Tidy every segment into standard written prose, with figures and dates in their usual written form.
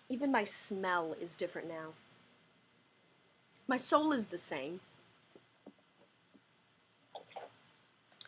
Even my smell is different now. My soul is the same.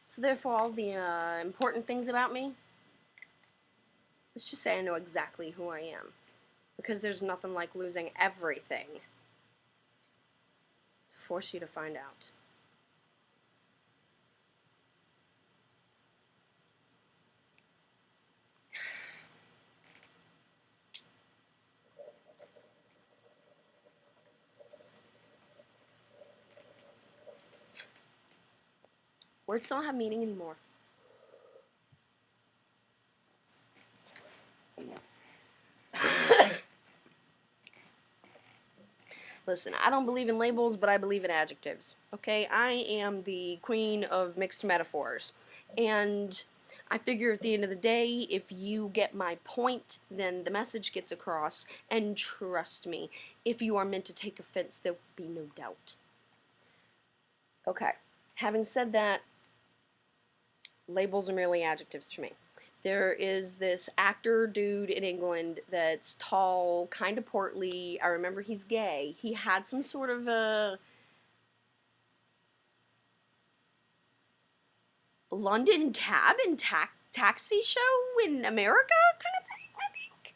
So therefore, all the important things about me, let's just say I know exactly who I am. Because there's nothing like losing everything to force you to find out. Words don't have meaning anymore. Listen, I don't believe in labels, but I believe in adjectives. Okay? I am the queen of mixed metaphors. And I figure at the end of the day, if you get my point, then the message gets across. And trust me, if you are meant to take offense, there will be no doubt. Okay. Having said that, labels are merely adjectives to me. There is this actor dude in England that's tall, kind of portly. I remember he's gay. He had some sort of a London cab and taxi show in America kind of thing, I think.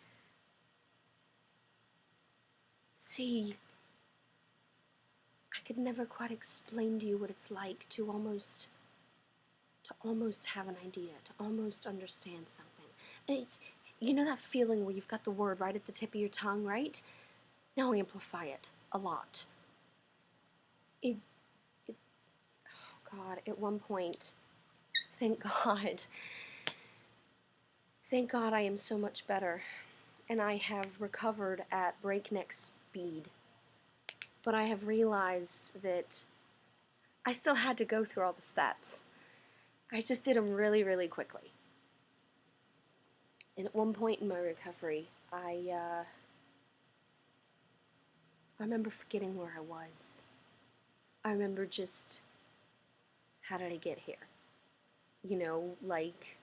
See, I could never quite explain to you what it's like to almost have an idea, to almost understand something. It's, you know that feeling where you've got the word right at the tip of your tongue, right? Now amplify it a lot. It oh God, at one point, thank God, I am so much better, and I have recovered at breakneck speed. But I have realized that I still had to go through all the steps. I just did them really, really quickly. And at one point in my recovery, I remember forgetting where I was. I remember just, how did I get here? You know, like,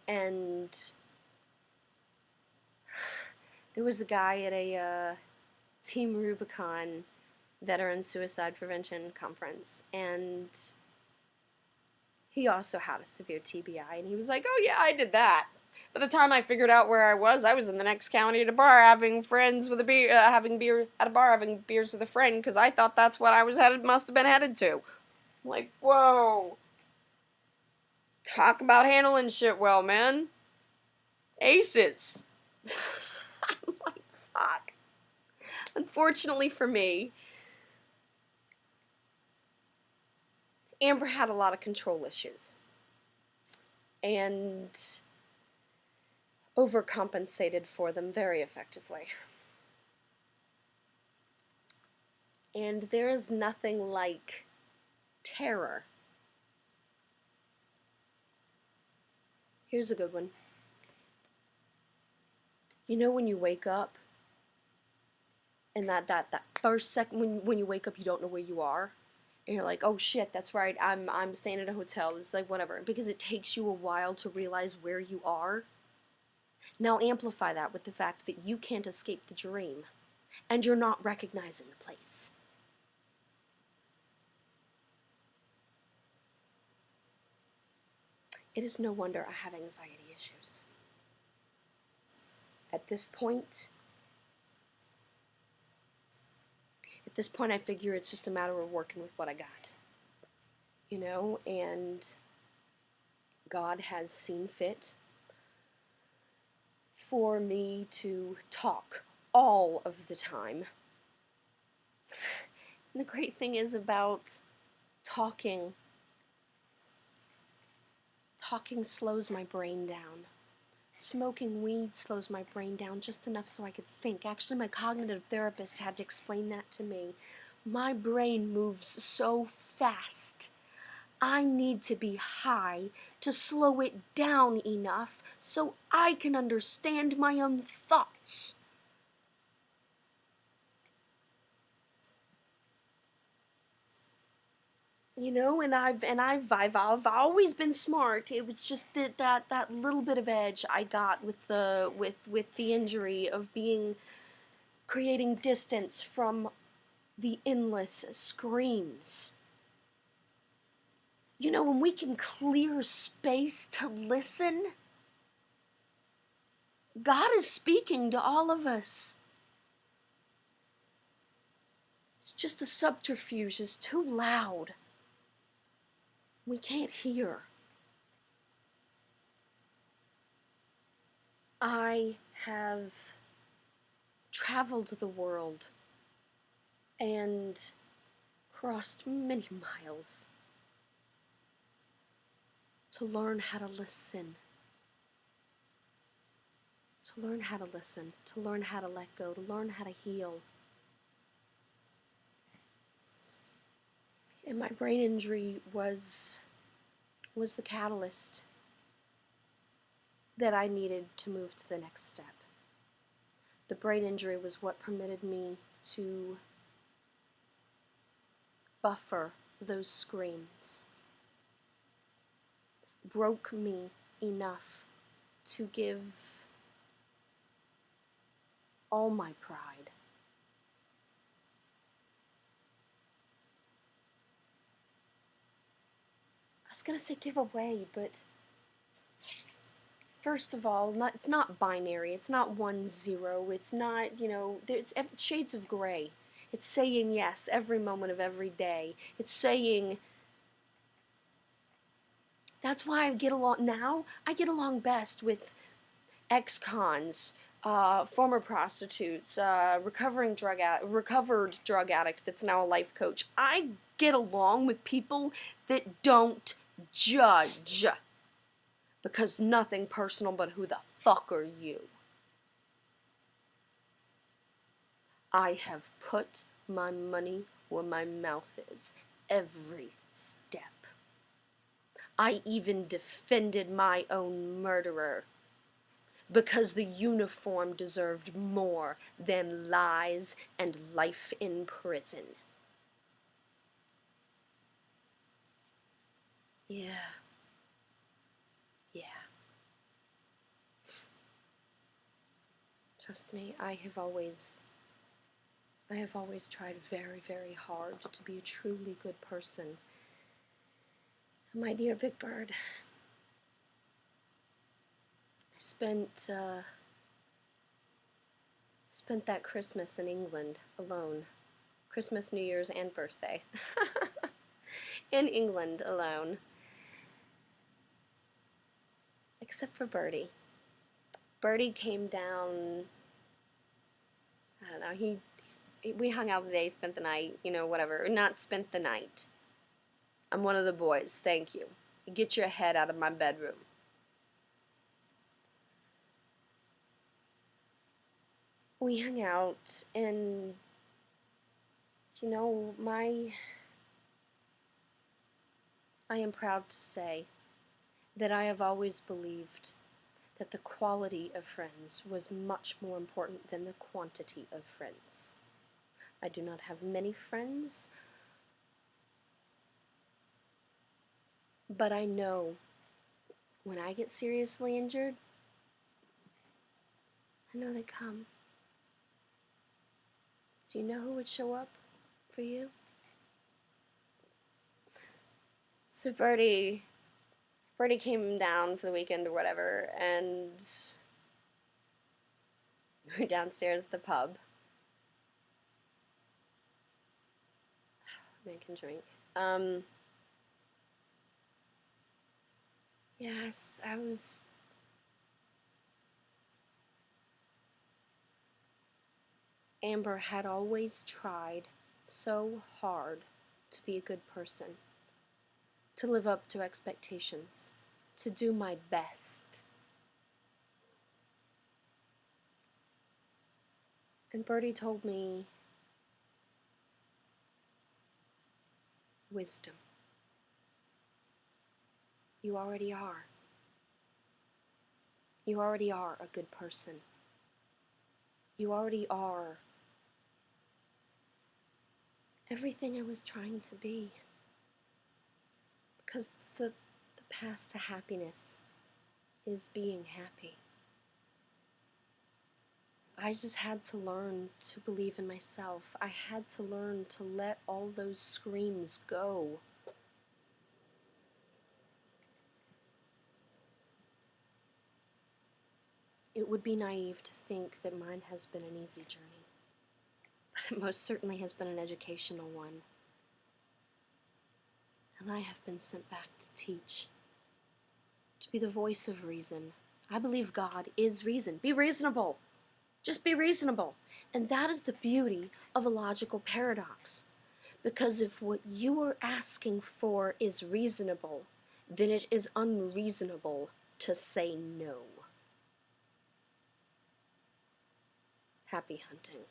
and there was a guy at a Team Rubicon Veteran Suicide Prevention Conference, and he also had a severe TBI, and he was like, oh yeah, I did that. By the time I figured out where I was in the next county at a bar having friends with a beer, having beer at a bar, having beers with a friend, because I thought that's what I was must have been headed to. I'm like, whoa. Talk about handling shit well, man. Aces. I'm like, fuck. Unfortunately for me, Amber had a lot of control issues. And overcompensated for them very effectively. And there is nothing like terror. Here's a good one. You know when you wake up, and that first second when you wake up, you don't know where you are, and you're like, oh shit, that's right, I'm staying at a hotel. It's like whatever, because it takes you a while to realize where you are. Now amplify that with the fact that you can't escape the dream, and you're not recognizing the place. It is no wonder I have anxiety issues. At this point, I figure it's just a matter of working with what I got. And God has seen fit for me to talk all of the time. And the great thing is about talking slows my brain down. Smoking weed slows my brain down just enough so I could think. Actually, my cognitive therapist had to explain that to me. My brain moves so fast. I need to be high to slow it down enough so I can understand my own thoughts. I've always been smart. It was just that little bit of edge I got with the injury of being creating distance from the endless screams. When we can clear space to listen, God is speaking to all of us. It's just the subterfuge is too loud. We can't hear. I have traveled the world and crossed many miles to learn how to listen. To learn how to listen, to learn how to let go, to learn how to heal. And my brain injury was the catalyst that I needed to move to the next step. The brain injury was what permitted me to buffer those screams, broke me enough to give all my pride, I was going to say give away, but first of all, it's not binary. It's not 1-0. It's not, it's shades of gray. It's saying yes every moment of every day. It's saying, that's why I get along best with ex-cons, former prostitutes, recovered drug addict that's now a life coach. I get along with people that don't judge. Because nothing personal, but who the fuck are you? I have put my money where my mouth is every step. I even defended my own murderer because the uniform deserved more than lies and life in prison. Yeah. Trust me, I have always tried very, very hard to be a truly good person. My dear Big Bird, I spent that Christmas in England alone. Christmas, New Year's, and birthday. In England alone. Except for Birdie. Birdie came down, I don't know, we hung out the day, spent the night, whatever. Not spent the night. I'm one of the boys, thank you. Get your head out of my bedroom. We hung out, and, I am proud to say that I have always believed that the quality of friends was much more important than the quantity of friends. I do not have many friends, but I know when I get seriously injured, I know they come. Do you know who would show up for you? So Birdie came down for the weekend or whatever, and we were downstairs at the pub. Man can drink. Yes, Amber had always tried so hard to be a good person, to live up to expectations, to do my best. And Birdie told me wisdom. You already are. You already are a good person. You already are everything I was trying to be. Because the path to happiness is being happy. I just had to learn to believe in myself. I had to learn to let all those screams go. It would be naive to think that mine has been an easy journey, but it most certainly has been an educational one. And I have been sent back to teach, to be the voice of reason. I believe God is reason. Be reasonable. Just be reasonable. And that is the beauty of a logical paradox. Because if what you are asking for is reasonable, then it is unreasonable to say no. Happy hunting.